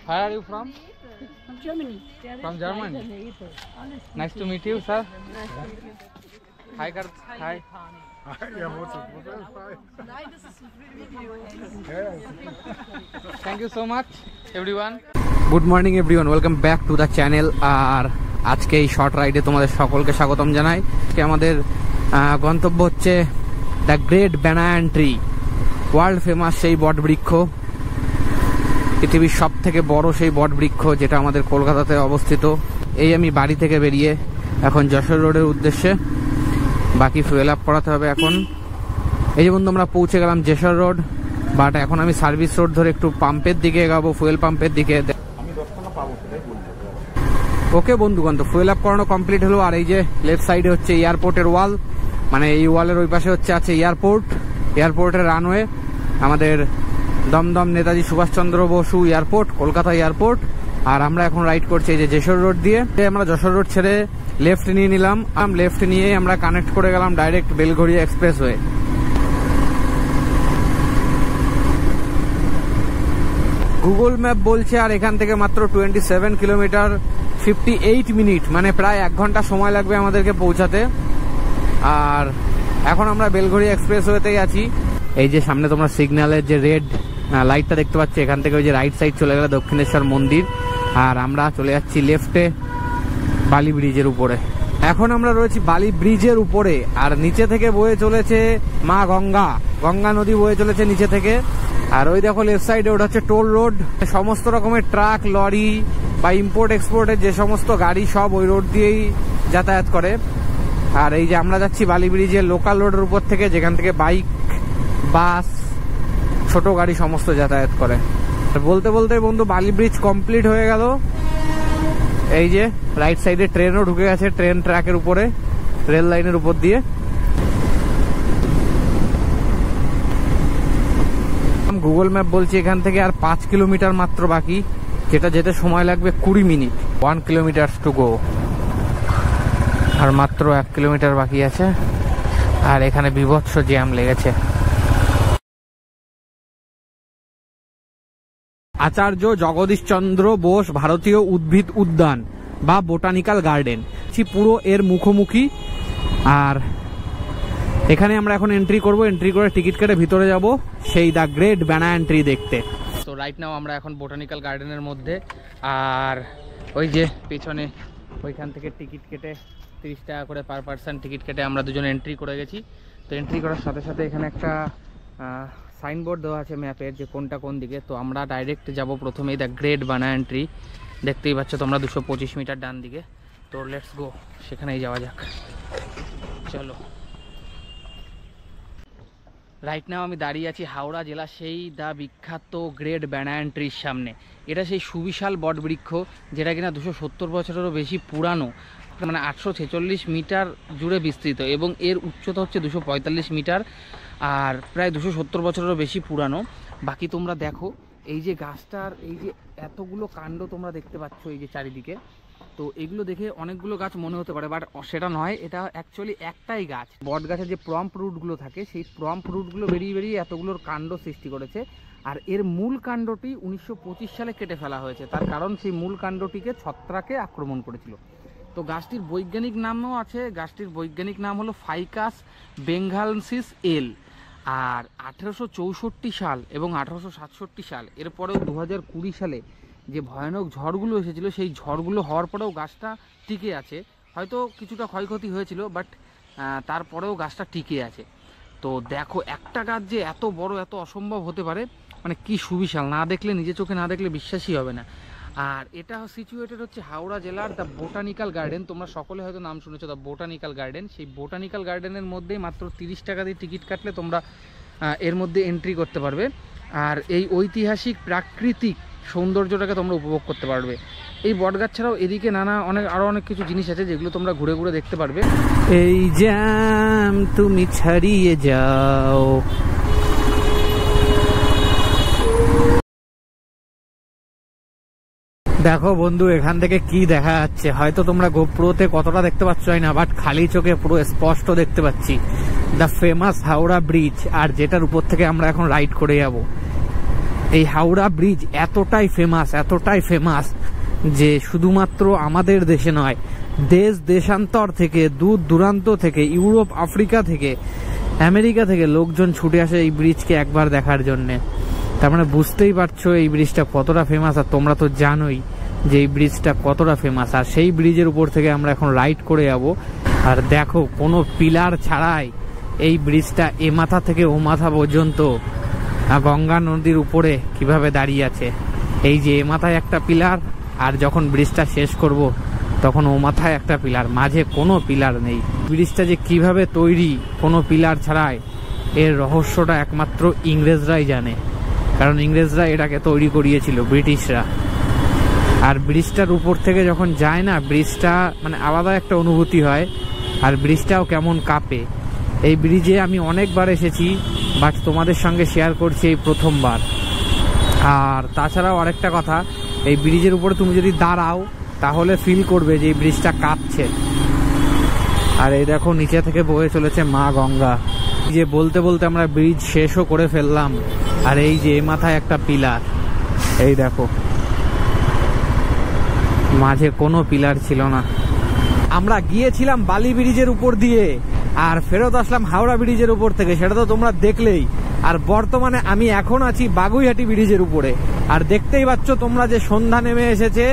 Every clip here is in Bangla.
Where are you from? From Germany. From Germany. Nice to meet you, sir. Hi, Kar. Hi. Thank you so much, everyone. Good morning, everyone. Welcome back to the channel. আর আজকে এই শর্ট রাইডে তোমাদের সকলকে স্বাগতম জানাই। আজকে আমাদের গন্তব্য হচ্ছে the great banyan tree, world famous সেই বটবৃক্ষ, পৃথিবীর সব থেকে বড় সেই বটবৃক্ষ যেটা আমাদের কলকাতাতে অবস্থিত। এই আমি বাড়ি থেকে বেরিয়ে এখন যশোর রোডের উদ্দেশ্যে, বাকি ফুয়েল আপ করাতে হবে এখন। এই যে বন্ধু আমরা পৌঁছে গেলাম যশোর রোড, বাট এখন আমি সার্ভিস রোড ধরে একটু পাম্পের দিকে এগাবো, ফুয়েল পাম্পের দিকে। ওকে বন্ধুগণ, তো ফুয়েল আপ করানো কমপ্লিট হলো। আর এই যে লেফট সাইডে হচ্ছে এয়ারপোর্টের ওয়াল, মানে এই ওয়ালের ওই পাশে হচ্ছে আছে এয়ারপোর্ট, এয়ারপোর্টের রানওয়ে, আমাদের দমদম নেতাজি সুভাষচন্দ্র বসু এয়ারপোর্ট, কলকাতা এয়ারপোর্ট। আর আমরা এখন রাইড করছি এই যে যশোর রোড দিয়ে। আমরা যশোর রোড ছেড়ে লেফট নিয়ে নিলাম, লেফট নিয়ে আমরা কানেক্ট করে গেলাম direct Belgharia expressway. Google map বলছে আর এখান থেকে মাত্র 27 কিলোমিটার, 58 মিনিট, মানে প্রায় 1 ঘন্টা সময় লাগবে আমাদেরকে পৌঁছাতে। আর এখন আমরা বেলঘড়িয়া এক্সপ্রেসওয়েতেই আছি। এই যে সামনে তোমরা সিগন্যালের যে রেড লাইটটা দেখতে পাচ্ছ, এখান থেকে ওই যে রাইট সাইড চলে গেল দক্ষিণেশ্বর মন্দির, আর আমরা চলে যাচ্ছি লেফটে বালি ব্রিজের উপরে। এখন আমরা রয়েছি বালি ব্রিজের উপরে, আর নিচে থেকে বয়ে চলেছে মা গঙ্গা, গঙ্গা নদী বয়ে চলেছে নিচে থেকে। আর ওই দেখো লেফট সাইডে ওটা হচ্ছে টোল রোড, সমস্ত রকমের ট্রাক, লরি বা ইম্পোর্ট এক্সপোর্টের যে সমস্ত গাড়ি সব ওই রোড দিয়েই যাতায়াত করে। আর এই যে আমরা যাচ্ছি বালি ব্রিজের লোকাল রোডের উপর থেকে, যেখান থেকে বাইক, বাস, ছোট গাড়ি সমস্ত যাতায়াত করে। বলতে বলতে বন্ধু বালি ব্রিজ কমপ্লিট হয়ে গেল। এই যে রাইট সাইডে ট্রেনও ঢুকে গেছে, ট্রেন ট্র্যাকের উপরে, রেল লাইনের উপর দিয়ে। গুগল ম্যাপ বলছে এখান থেকে আর 5 কিলোমিটার মাত্র বাকি, যেটা যেতে সময় লাগবে 20 মিনিট। 1 কিলোমিটার টু গো, আর মাত্র 1 কিলোমিটার বাকি আছে। আর এখানে বিভৎস জ্যাম লেগেছে। আচার্য জগদীশচন্দ্র বোস ভারতীয় উদ্ভিদ উদ্যান বা বোটানিক্যাল গার্ডেন পুরো এর মুখোমুখি। আর এখানে আমরা এখন এন্ট্রি করব, এন্ট্রি করে টিকিট কেটে ভিতরে যাব সেই দ্য গ্রেট ব্যানায়ান ট্রি দেখতে। তো রাইট নাও আমরা এখন বোটানিক্যাল গার্ডেনের মধ্যে। আর ওই যে পেছনে ওইখান থেকে টিকিট কেটে 30 টাকা করে পার পার্সন টিকিট কেটে আমরা দুজন এন্ট্রি করে গেছি। তো এন্ট্রি করার সাথে সাথে এখানে একটা সাইনবোর্ড দেওয়া আছে ম্যাপের, যে কোনটা কোন দিকে। তো আমরা ডাইরেক্ট যাব প্রথমেই দ্য গ্রেট ব্যানায়ান ট্রি, দেখতেই পাচ্ছ তোমরা 225 মিটার ডান দিকে। তো লেটস গো, সেখানেই যাওয়া যাক, চলো। রাইট নাও আমি দাঁড়িয়ে আছি হাওড়া জেলা সেই দ্য বিখ্যাত গ্রেট ব্যানায়ান ট্রির সামনে। এটা সেই সুবিশাল বটবৃক্ষ যেটা কিনা 270 বছরেরও বেশি পুরানো, মানে 846 মিটার জুড়ে বিস্তৃত, এবং এর উচ্চতা হচ্ছে 245 মিটার, আর প্রায় 270 বছরেরও বেশি পুরানো। বাকি তোমরা দেখো এই যে গাছটার এই যে এতগুলো কাণ্ড তোমরা দেখতে পাচ্ছ এই যে চারিদিকে, তো এগুলো দেখে অনেকগুলো গাছ মনে হতে পারে, বাট সেটা নয়, এটা অ্যাকচুয়ালি একটাই গাছ। বট গাছের যে প্রম্প রুটগুলো থাকে, সেই প্রম্প রুটগুলো বেরিয়ে বেরিয়ে এতগুলোর কাণ্ড সৃষ্টি করেছে। আর এর মূল কাণ্ডটি 1925 সালে কেটে ফেলা হয়েছে, তার কারণ সেই মূল কাণ্ডটিকে ছত্রাকে আক্রমণ করেছিল। তো গাছটির বৈজ্ঞানিক নামও আছে, গাছটির বৈজ্ঞানিক নাম হলো ফাইকাস বেঙ্গালসিস এল। আর 1864 সাল এবং 1867 সাল, এরপরেও 2020 সালে যে ভয়ানক ঝড়গুলো এসেছিল, সেই ঝড়গুলো হওয়ার পরেও গাছটা টিকে আছে। হয়তো কিছুটা ক্ষয়ক্ষতি হয়েছিল, বাট তারপরেও গাছটা টিকে আছে। তো দেখো একটা গাছ যে এত বড়, এত অসম্ভব হতে পারে, মানে কি সুবিশাল, না দেখলে, নিজে চোখে না দেখলে বিশ্বাসই হবে না। আর এটা সিচুয়েটেড হচ্ছে হাওড়া জেলার দ্য বোটানিক্যাল গার্ডেন, তোমরা সকলে হয়তো নাম শুনেছো দ্য বোটানিক্যাল গার্ডেন। সেই বোটানিক্যাল গার্ডেনের মধ্যেই মাত্র 30 টাকা দিয়ে টিকিট কাটলে তোমরা এর মধ্যে এন্ট্রি করতে পারবে। আর এই ঐতিহাসিক প্রাকৃতিক সৌন্দর্যটাকে তোমরা উপভোগ করতে পারবে। এই বটগাছ ছাড়াও এদিকে আরো অনেক কিছু জিনিস আছে যেগুলো তোমরা ঘুরে ঘুরে দেখতে পারবে। এই জ্যাম তুমি ছাড়িয়ে যাও। দেখো বন্ধু এখান থেকে কি দেখা যাচ্ছে, হয়তো তোমরা গোপ্রোতে কতটা দেখতে পাচ্ছ না, বাট খালি চোখে পুরো স্পষ্ট দেখতে পাচ্ছি দ্য ফেমাস হাওড়া ব্রিজ, আর যেটার উপর থেকে আমরা এখন রাইড করে যাব। এই হাওড়া ব্রিজ এতটাই ফেমাস যে শুধুমাত্র আমাদের দেশে নয়, দেশ দেশান্তর থেকে, দূর দূরান্ত থেকে, ইউরোপ, আফ্রিকা থেকে, আমেরিকা থেকে লোকজন ছুটে আসে এই ব্রিজকে একবার দেখার জন্যে। তার মানে বুঝতেই পারছো এই ব্রিজটা কতটা ফেমাস। আর তোমরা তো জানোই যে এই ব্রিজটা কতটা ফেমাস। আর সেই ব্রিজের উপর থেকে আমরা এখন রাইড করে যাব। আর দেখো কোনো পিলার ছাড়াই এই ব্রিজটা এ মাথা থেকে ও মাথা পর্যন্ত গঙ্গা নদীর উপরে কিভাবে দাঁড়িয়ে আছে। এই যে এ মাথায় একটা পিলার, আর যখন ব্রিজটা শেষ করব তখন ও মাথায় একটা পিলার, মাঝে কোনো পিলার নেই। ব্রিজটা যে কিভাবে তৈরি কোনো পিলার ছাড়াই, এর রহস্যটা একমাত্র ইংরেজরাই জানে, কারণ ইংরেজরা এটাকে তৈরি করিয়েছিল, ব্রিটিশরা। আর ব্রিজটার উপর থেকে যখন যায় না, ব্রিজটা মানে আলাদা একটা অনুভূতি হয়। আর ব্রিজটাও কেমন কাঁপে। এই ব্রিজে আমি অনেকবার এসেছি, বাট তোমাদের সঙ্গে শেয়ার করছি এই প্রথমবার। আর তাছাড়াও আরেকটা কথা, এই ব্রিজের উপরে তুমি যদি দাঁড়াও তাহলে ফিল করবে যে এই ব্রিজটা কাঁপছে। আর এই দেখো নিচে থেকে বয়ে চলেছে মা গঙ্গা। যে বলতে বলতে আমরা ব্রিজ শেষও করে ফেললাম। আর এই যে মাথায় একটা পিলার, এই দেখো মাঝে কোনো পিলার ছিল না। আমরা গিয়েছিলাম বালি ব্রিজের উপর দিয়ে আর ফেরত আসলাম হাওড়া ব্রিজের উপর থেকে, সেটা তো তোমরা দেখলেই। আর বর্তমানে আমি এখন আছি বাগুইহাটি ব্রিজের উপরে। আর দেখতেই পাচ্ছ তোমরা যে সন্ধ্যা নেমে এসেছে,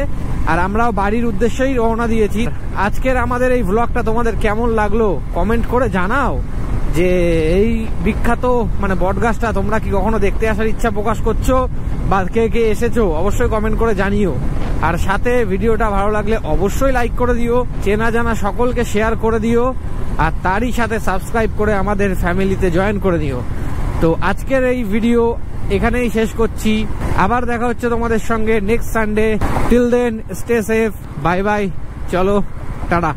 আর আমরাও বাড়ির উদ্দেশ্যেই রওনা দিয়েছি। আজকের আমাদের এই ভ্লগটা তোমাদের কেমন লাগলো কমেন্ট করে জানাও। যে এই বিখ্যাত মানে বটগাছটা তোমরা কি কখনো দেখতে আসার ইচ্ছা প্রকাশ করছো, বা কে কে এসেছো অবশ্যই কমেন্ট করে জানিও। আর সাথে ভিডিওটা ভালো লাগলে অবশ্যই লাইক করে দিও, চেনা জানা সকলকে শেয়ার করে দিও, আর তারই সাথে সাবস্ক্রাইব করে আমাদের ফ্যামিলিতে জয়েন করে দিও। তো আজকের এই ভিডিও এখানেই শেষ করছি। আবার দেখা হচ্ছে তোমাদের সঙ্গে next Sunday. Till then stay safe, bye bye, চলো টাটা।